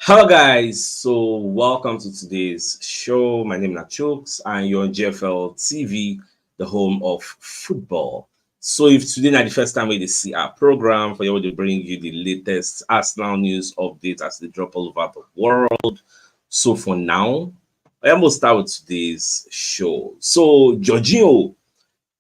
Hello guys, so welcome to today's show. My name is CHUKS and you're on GFL TV, the home of football. So if today not the first time we see our program, for you to bring you the latest Arsenal news updates as they drop all over the world. So for now, I am going to start with today's show. So Jorginho,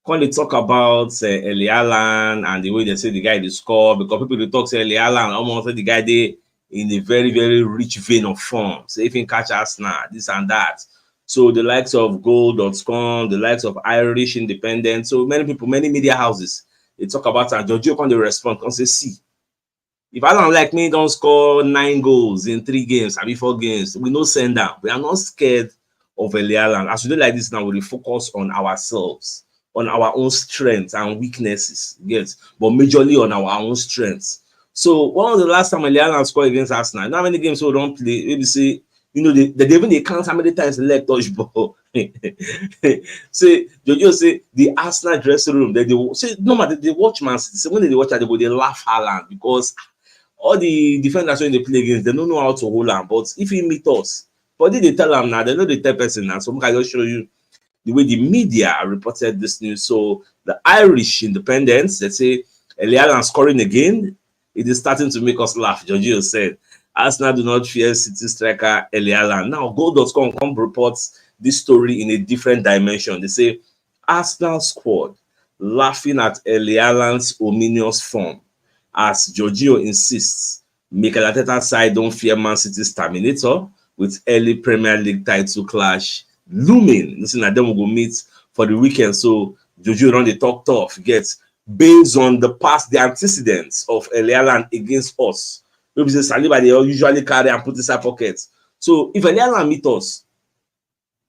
when they talk about Haaland and the way they say the guy they score, because people they talk say Haaland almost say the guy they in a very, very rich vein of form. So if you catch us now, this and that. So the likes of goal.com, the likes of Irish Independent, so many people, many media houses, they talk about and Giorgio can they respond, can say, see, if Alan like me don't score 9 goals in 3 games, I mean 4 games, we no send down. We are not scared of Alan. As we do like this now, we focus on ourselves, on our own strengths and weaknesses, yes, but majorly on our own strengths. So one of the last time Alan scored against Arsenal, not many games we don't play, maybe say, you know, they even they count how many times the leg touch ball. Say Jojo say the Arsenal dressing room, they say no matter they watch Man City. So when they watch that, they laugh Haaland because all the defenders when they play against, they don't know how to hold am. But if he meet us, but they tell them now, they know the third person now. So I just show you the way the media reported this news. So the Irish Independents, they say Haaland scoring again. It is starting to make us laugh. Giorgio said, Arsenal do not fear City striker Haaland. Now, goal.com reports this story in a different dimension. They say, Arsenal squad laughing at Haaland's ominous form as Giorgio insists Mikel Arteta's side don't fear Man City's terminator with early Premier League title clash looming. Listen, that them will go meet for the weekend. So, Giorgio run the talk tough. Gets based on the antecedents of Haaland against us. Maybe say Saliba they usually carry and put inside pockets. So if Haaland meet us,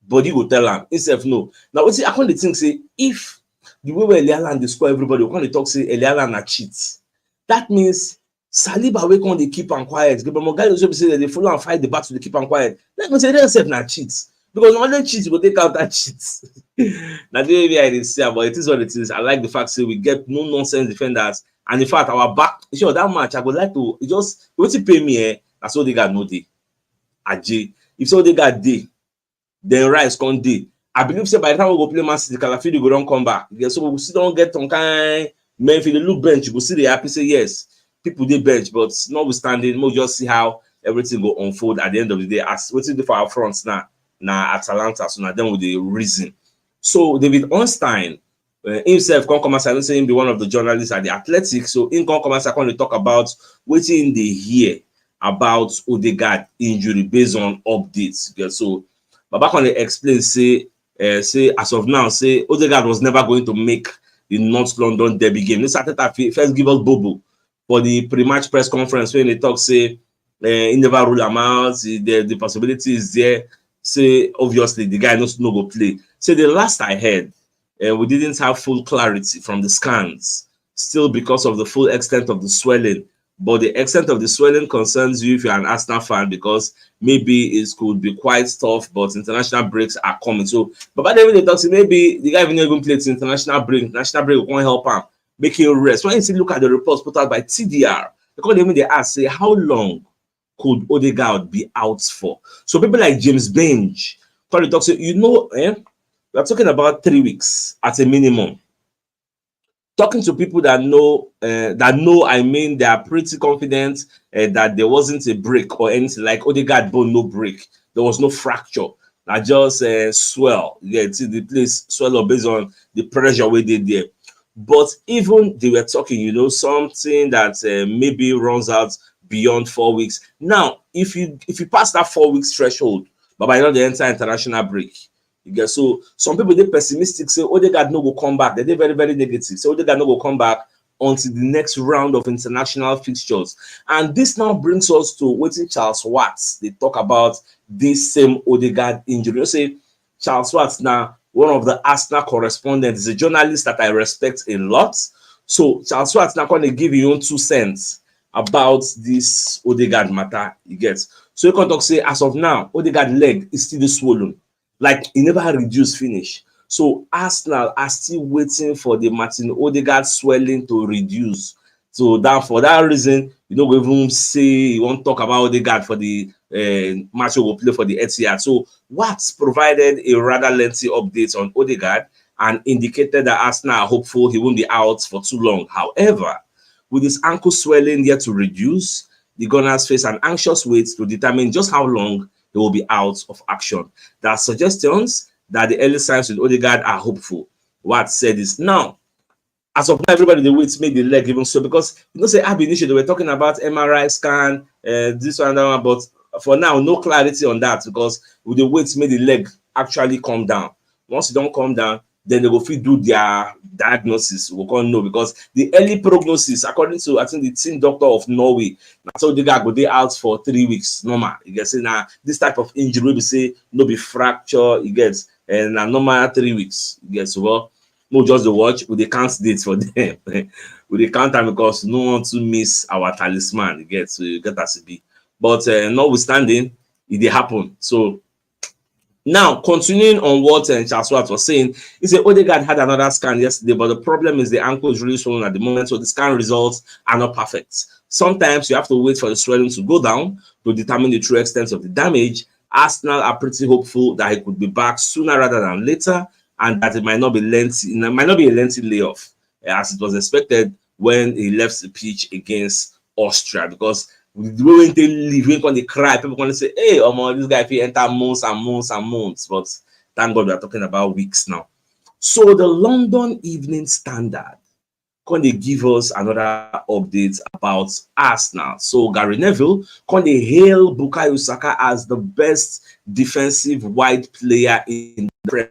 body will tell him himself no. Now see, I can't think say if the way where Haaland they score everybody, we can't talk say Haaland na cheats. That means Saliba we can't they keep and quiet. But my guys also say that they follow and fight the battle to keep and quiet. Let me say they self na cheats. Because no other cheats will take out that cheats. Now the way I didn't say, but it is what it is. I like the fact that we get no nonsense defenders, and in fact our back. Sure, that match I would like to just what you pay me. That's all they got no day. Aj, if so they got day, then Rice can't day. I believe say by the time we go play Man City, Calafield go don't come back. Yeah, so we still don't get some kind. Men if you look bench, you go see the happy say yes. People they bench, but notwithstanding, we'll just see how everything go unfold at the end of the day. As what's it for our fronts now? Now Atalanta, so now then with the reason. So David Ornstein himself come and say saying be one of the journalists at the Athletic. So in come and to talk about what in they hear about Odegaard injury based on updates. Yeah, so Baba can explain say as of now say Odegaard was never going to make the North London derby game. This Arteta first give us Bobo for the pre-match press conference when they talk say he never rule him out. The possibility is there. Say obviously the guy knows no go play. Say the last I heard, we didn't have full clarity from the scans, still because of the full extent of the swelling. But the extent of the swelling concerns you if you're an Arsenal fan because maybe it could be quite tough, but international breaks are coming. So, but by the way, they talk say maybe the guy even played to international break. National break won't help him make him rest. When you see look at the reports put out by TDR, because they ask say how long could Odegaard be out for? So people like James Bench probably talk say we're talking about 3 weeks at a minimum. Talking to people that know, I mean, they are pretty confident that there wasn't a break or anything like Odegaard bone, no break. There was no fracture. I just swell. Yeah, see the place swell up based on the pressure we did there. But even they were talking, something that maybe runs out beyond 4 weeks. Now, if you pass that 4 weeks threshold, but by the entire international break, you get so some people they pessimistic say Odegaard no will come back. They're very, very negative. So Odegaard no will come back until the next round of international fixtures. And this now brings us to waiting Charles Watts. They talk about this same Odegaard injury. You say Charles Watts now one of the Arsenal correspondents, is a journalist that I respect a lot. So Charles Watts now going to give you own 2 cents about this Odegaard matter. You get so you can talk say as of now Odegaard leg is still swollen. Like he never reduced finish. So Arsenal are still waiting for the Martin Odegaard swelling to reduce So that for that reason, you know, we even say you won't talk about Odegaard for the match we will play for the Etihad. So Watts provided a rather lengthy update on Odegaard and indicated that Arsenal are hopeful he won't be out for too long. However, with his ankle swelling yet to reduce, the Gunners face an anxious wait to determine just how long he will be out of action. There are suggestions that the early signs with Odegaard are hopeful. Watts said this. Now, as of now, everybody they wait make the leg even so, because you know, say ab initio they were talking about MRI scan, this one and that one, but for now, no clarity on that because with the wait make the leg actually come down. Once it don't come down, then they will fit do their diagnosis. We can't know because the early prognosis, according to I think the team doctor of Norway, so they go dey out for 3 weeks. Normal, you get say now this type of injury we say no be fracture, you get and a normal 3 weeks. You get so well. No, just the watch with the count dates for them. With the count time because no one to miss our talisman. You get so you get as it be. But notwithstanding, it did happen. So now continuing on what Charles Watt was saying, he said Odegaard had another scan yesterday, but the problem is the ankle is really swollen at the moment, so the scan results are not perfect. Sometimes you have to wait for the swelling to go down to determine the true extent of the damage. Arsenal are pretty hopeful that he could be back sooner rather than later, and that it might not be lengthy, it might not be a lengthy layoff, as it was expected when he left the pitch against Austria. Because the way they leave, when they cry, people going to say, "Hey, this guy if he enter months and months and months." But thank God we are talking about weeks now. So the London Evening Standard can they give us another update about Arsenal. So Gary Neville can they hail Bukayo Saka as the best defensive wide player in the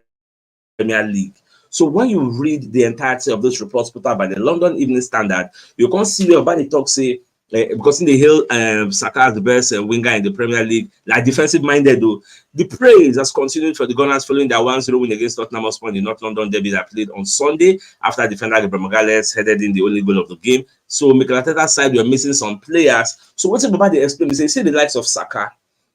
Premier League. So when you read the entirety of this report put out by the London Evening Standard, you can see the about the talk say because in the hill Saka as the best winger in the Premier League, like defensive minded though. The praise has continued for the Gunners following their 1-0 win against Tottenham Hotspur in the North London derby that played on Sunday after defender Gabriel Magalhaes headed in the only goal of the game. So Mikel Arteta's side were missing some players. So what's about the explain? They say the likes of Saka,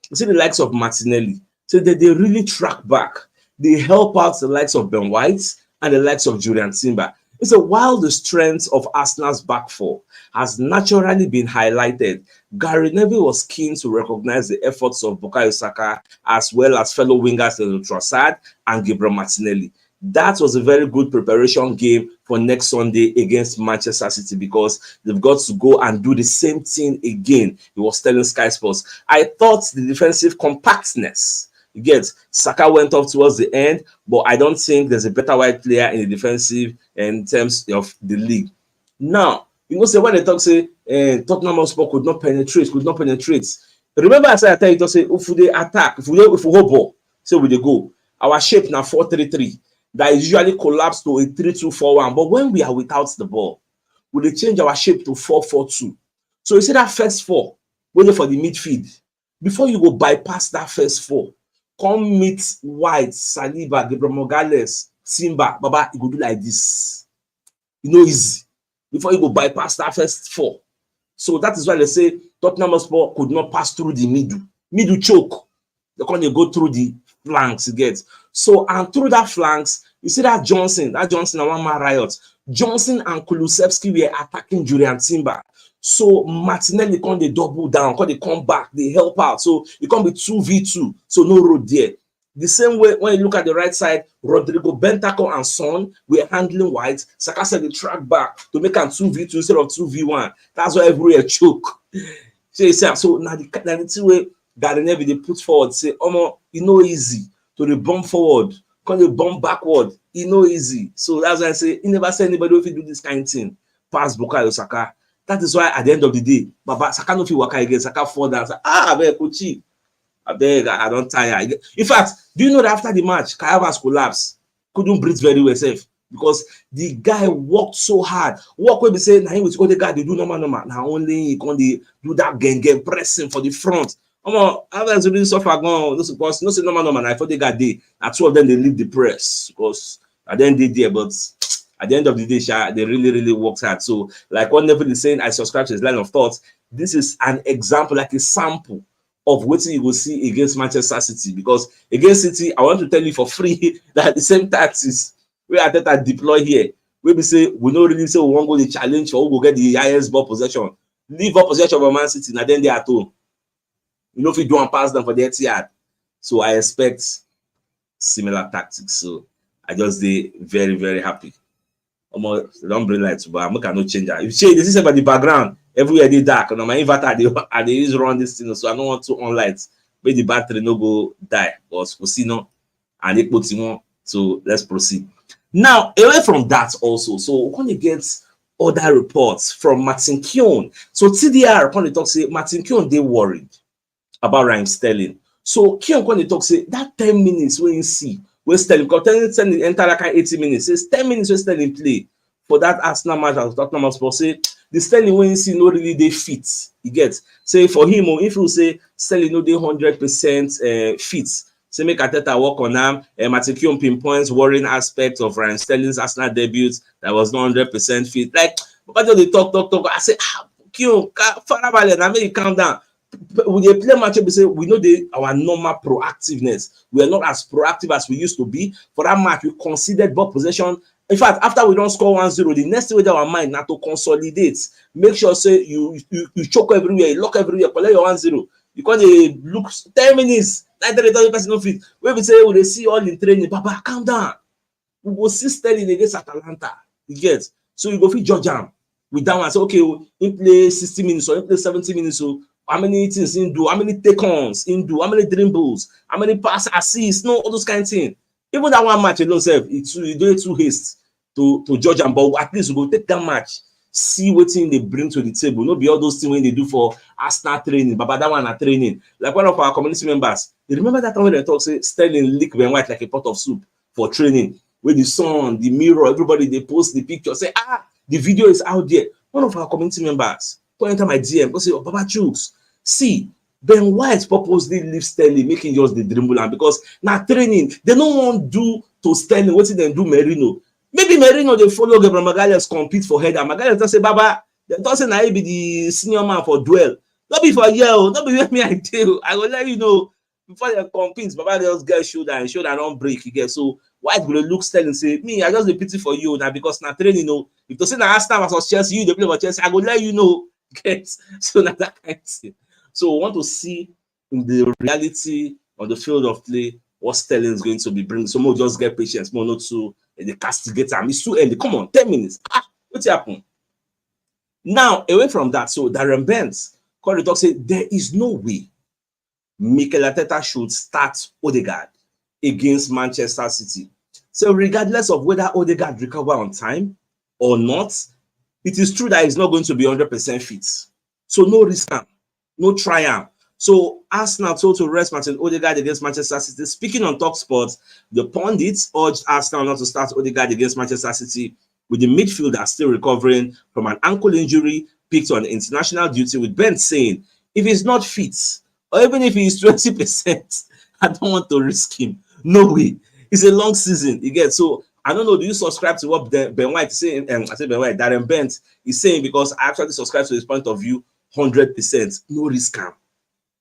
they say the likes of Martinelli, so that they really track back. They help out the likes of Ben White and the likes of Julian Timber. It's a while the strength of Arsenal's back four has naturally been highlighted, Gary Neville was keen to recognize the efforts of Bukayo Saka as well as fellow wingers Trossard and Gabriel Martinelli. That was a very good preparation game for next Sunday against Manchester City because they've got to go and do the same thing again. He was telling Sky Sports. I thought the defensive compactness, you get, Saka went off towards the end, but I don't think there's a better wide player in the defensive in terms of the league. Now, you know, say when they talk, say Tottenham Hotspur could not penetrate. Remember, I said, I tell you to say if they attack, if we hold ball, say we they go. Our shape now 4-3-3 that is usually collapsed to a 3-2-4-1. But when we are without the ball, we they change our shape to 4-4-2. So you see that first four, waiting for the midfield. Before you go bypass that first four, come meet White, Saliba, Gabriel Magalhaes, Timber, Baba, you go do like this. You know, easy. Before you go bypass that first four. So that is why they say Tottenham Hotspur could not pass through the middle. Middle choke. They can't go through the flanks, you get. So, and through that flanks, you see that Johnson and one man riot. Johnson and Kulusevski were attacking Julian Timber. So Martinelli can't they double down, can't they come back, they help out. So it can't be 2v2. So no road there. The same way when you look at the right side, Rodrigo Bentancur and Son were handling White. Saka said they track back to make an 2v2 instead of 2v1. That's why everywhere choke. So now the two way Gary Neville they put forward say, you know easy to the bomb forward, can they bomb backward? You know easy. So that's why I say you never say anybody if you do this kind of thing. Pass Bukayo Saka. That is why at the end of the day, Baba Saka no fit waka again. Saka fall down. Say, Kochi. I beg, I don't tire. In fact, do you know that after the match, Kai Havertz collapsed, couldn't breathe very well safe because the guy worked so hard. Work when they say, now with Odegaard, they do normal. Now only he can do that gang pressing for the front. Havertz really suffer gone. No suppose, no say normal. I thought they got there. At two of them, they leave the press because at the end they did, but at the end of the day, they really worked hard. So, like what Neville is saying, I subscribe to his line of thought. This is an example, like a sample of what you will see against Manchester City, because against City, I want to tell you for free that the same tactics we are that deploy here. We be say we no really say we wan go the challenge or we go get the highest ball possession. Leave up possession of Man City, and then they at home. You know if you do and pass them for the Etihad. So I expect similar tactics. So I just dey very, very happy. Don't bring lights, but I cannot change that. If you this is about the background, everywhere they dark. And my inverter they use run this thing, so I don't want to on lights. But the battery no go die or no, and they put on. So let's proceed. Now, away from that also, so we're going to get other reports from Martin Keown. So TDR when they talk say Martin Keown they worried about Raheem Sterling. So Keown when they talk say that 10 minutes when you see when Sterling, because Sterling enter like 80 minutes, says 10 minutes when Sterling play for that Arsenal match as Tottenham Hotspur, say the Sterling when you see no really they fit. You get say for him, if you say Sterling no they 100% fit. Say make Ateta work on them. Martin Keown pinpoints worrying aspects of Raheem Sterling's Arsenal debut that was not 100% fit. Like, because they talk. I say, Keown, farabalẹ̀, now make you calm down. When they play match, we say we know our normal proactiveness. We are not as proactive as we used to be. For that match, we considered ball possession. In fact, after we don't score 1-0, the next thing with our mind now to consolidate. Make sure say you choke everywhere, you lock everywhere, collect your 1-0. Because they look 10 minutes. 90 person no fit. When we say we see all in training, Papa, calm down. We go see Sterling against Atalanta. You get so you go fit judge am with that one. Say okay, he play 60 minutes or he play 70 minutes. So how many things he do? How many take-ons he do? How many dribbles? How many pass assists? No, all those kind of things. Even that one match alone, self, it's too haste to judge am. But at least we go take that match, see what thing they bring to the table. Not be all those things when they do for Arsenal training, but that one are training. Like one of our community members, you remember that time when they talk say Sterling lick Ben White like a pot of soup for training, with the sun, the mirror, everybody they post the picture, say the video is out there. One of our community members go enter my DM, go say, oh, Baba Chuks, see Ben White purposely leave Sterling, making just the dribble, and because now training they don't want do to Sterling what they do Merino. Maybe Merino they follow Gabriel Magalhaes compete for header. Magalhaes say, Baba, they don't say now he be the senior man for duel. Not be for yell, not be with me I tell. I will let you know before they compete. Baba just get shoulder and shoulder don't break. You get so White will look Sterling say, me, I just be pity for you now because now training, you know. If you say now Arsenal versus Chelsea, you they play for Chelsea, I will let you know. Get so now that kind of thing. So we want to see in the reality on the field of play what Sterling is going to be bringing. So more just get patience, more not to the castigator. It's too early. Come on, 10 minutes. What's happened? Now, away from that, so Darren Bent, Corey talk say there is no way Mikel Arteta should start Odegaard against Manchester City. So regardless of whether Odegaard recover on time or not, it is true that he's not going to be 100% fit. So no risk, no triumph. So Arsenal told to rest Martin Odegaard against Manchester City. Speaking on TalkSport, the pundits urged Arsenal not to start Odegaard against Manchester City, with the midfielder still recovering from an ankle injury, picked on international duty, with Ben saying, if he's not fit, or even if he's 20%, I don't want to risk him. No way. It's a long season. You get so I don't know. Do you subscribe to what Ben White is saying? I say Ben White, Darren Bent is saying, because I actually subscribe to his point of view 100%. No risk him.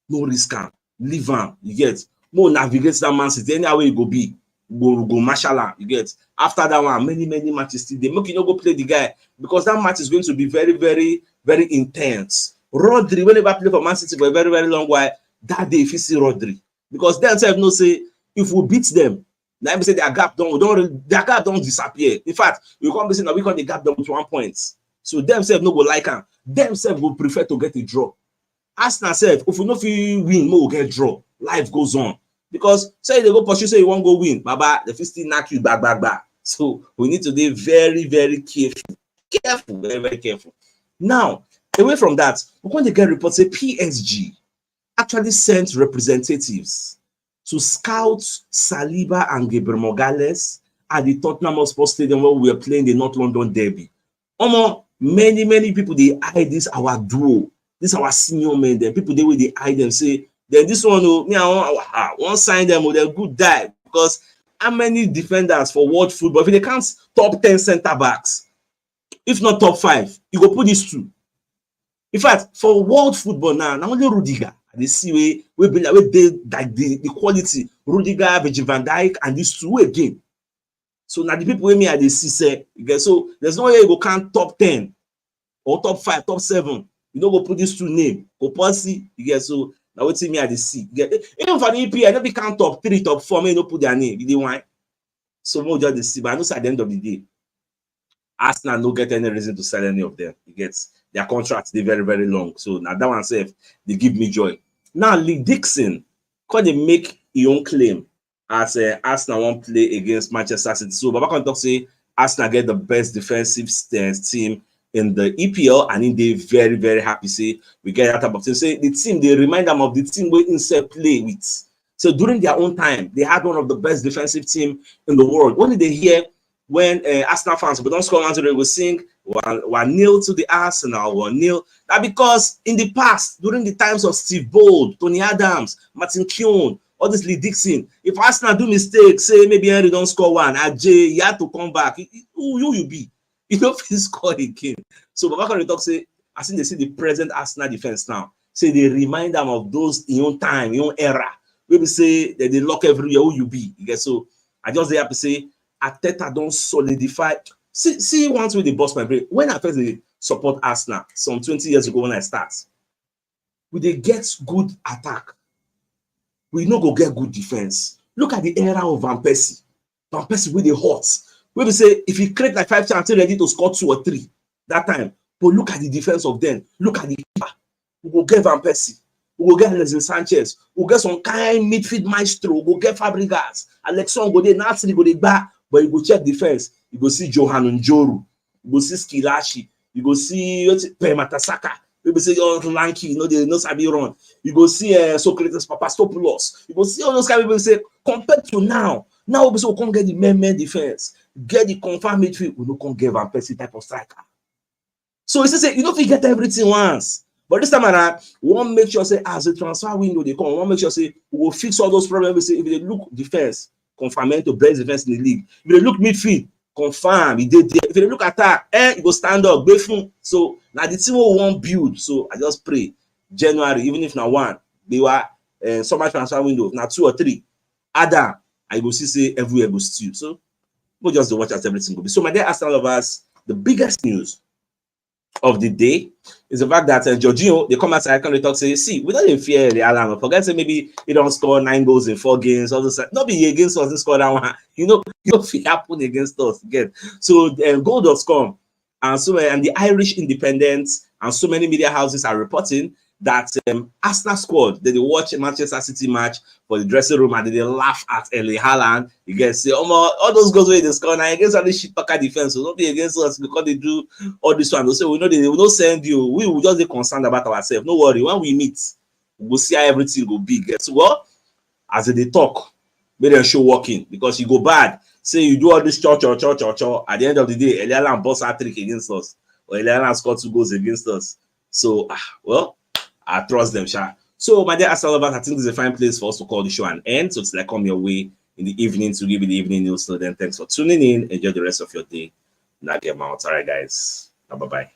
No risk him. Leave him. You get more navigate that Man City. Any way you go be. Go mashallah. You get after that one, many matches still they make you not go play the guy because that match is going to be very, very, very intense. Rodri, whenever play for Man City for a very, very long while, that day if you see Rodri, because they themselves no say if we beat them, now we say their gap don't disappear. In fact, we can't be saying that we can't gap them with 1 point. So themselves no go like them. Themselves will prefer to get a draw. Arsenal self, if we no fit win, we'll get draw. Life goes on. Because say they go pursue, say you won't go win, Baba, the first still knock you back. So we need to be very, very careful. Very, very careful. Now, away from that, we're going to get reports say PSG actually sent representatives to scout Saliba and Gabriel Magalhaes at the Tottenham Hotspur Stadium where we were playing the North London Derby. Many people they eye this our duo, this our senior men. Then people they eye them say. Then this one, me, I want sign them with a good die because how many defenders for world football? If they can't top 10 center backs, if not top 5, you go put these two. In fact, for world football now only Rudiger. They see we be like they like the quality Rudiger, Virgil van Dijk, and these two again. So now the people with me at the see say, you get, so there's no way you go count top 10 or top 5, top 7. You know, go put this two name, go policy, you get, so now what's me at the see. You get, even for the EPL, nobody count top 3, top 4, may no put their name. You didn't want. So more just the see, but I know at the end of the day, Arsenal no get any reason to sell any of them. You get their contracts, they very, very long. So now that one safe, they give me joy. Now Lee Dixon, can they make your own claim as Arsenal won't play against Manchester City? So Baba can talk say Arsenal get the best defensive team in the EPL, and they very, very happy say we get that type of thing. Say the team, they remind them of the team we insert play with. So during their own time, they had one of the best defensive team in the world. What did they hear when Arsenal fans, but don't score answer, they will sing 1-0 to the Arsenal, 1-0. That because in the past, during the times of Steve Bold, Tony Adams, Martin Keown, all this Lee Dixon, if Arsenal do mistakes, say maybe Henry don't score one, Ajay, you have to come back. Who you be? You don't feel score again. So Baba can talk say, I think they see the present Arsenal defense now. Say they remind them of those in your time, in your era. Maybe say that they lock everywhere who you be. You get, so I just have to say Arteta don't solidify. See once with the boss my brain. When I first support Arsenal some 20 years ago when I start, we they get good attack. We no go get good defense. Look at the era of Van Persie. Van Persie with the hot. We will say if he create like 5 chances ready to score 2 or 3 that time. But look at the defense of them. Look at the keeper. We will get Van Persie. We will get Alexis Sanchez. We will get some kind midfield maestro. We will get Fabregas. Alexon go there. Nasri go there back. But you go check defense. You go see Johan Njoru. You go see Skilashi. You go see Pemata Saka. You go see Lanky. You know they know Sabi run. You go see Socrates Papastopoulos. You go see all those kind of people say compared to now. Now we can't get the main defense. Get the confirmed midfield. We don't get Van Persie type of striker. So it's say you don't get everything once. But this time around, we want to make sure say as a transfer window they come, we want to make sure say we will fix all those problems. We say if they look defense, confirm to best defense in the league. If they look midfield, confirm he did there. If they look attack, you go stand up, go fun. So now the team will want build. So I just pray January, even if not 1, they were summer transfer window, now 2 or 3. Adam, I go see say everywhere go steal. So we'll just watch as everything go be. So my dear Arsenal lovers, the biggest news of the day is the fact that Jorginho, they come outside and they talk, say, see, we don't even fear the alarm. Forget say maybe he don't score 9 goals in 4 games, all this. Not be against us, score that one. You know if it happen against us again. So goal.com and the Irish Independent and so many media houses are reporting that Arsenal squad, they watch a Manchester City match for the dressing room and they laugh at Haaland. You guys say, all those goals where they score now against all this shit packer defense, so don't be against us because they do all this one. They say, we know they will not send you. We will just be concerned about ourselves. No worry, when we meet, we'll see how everything will be. Guess what? As they talk, make them show working because you go bad. Say you do all this church. At the end of the day, Haaland boss a trick against us, or Haaland scored 2 goals against us. So, well, I trust them, Sha. So, my dear Arsenal lovers, I think this is a fine place for us to call the show an end. So, it's like come your way in the evening to give you the evening news. So, then thanks for tuning in. Enjoy the rest of your day. Now, get out. All right, guys. Bye-bye.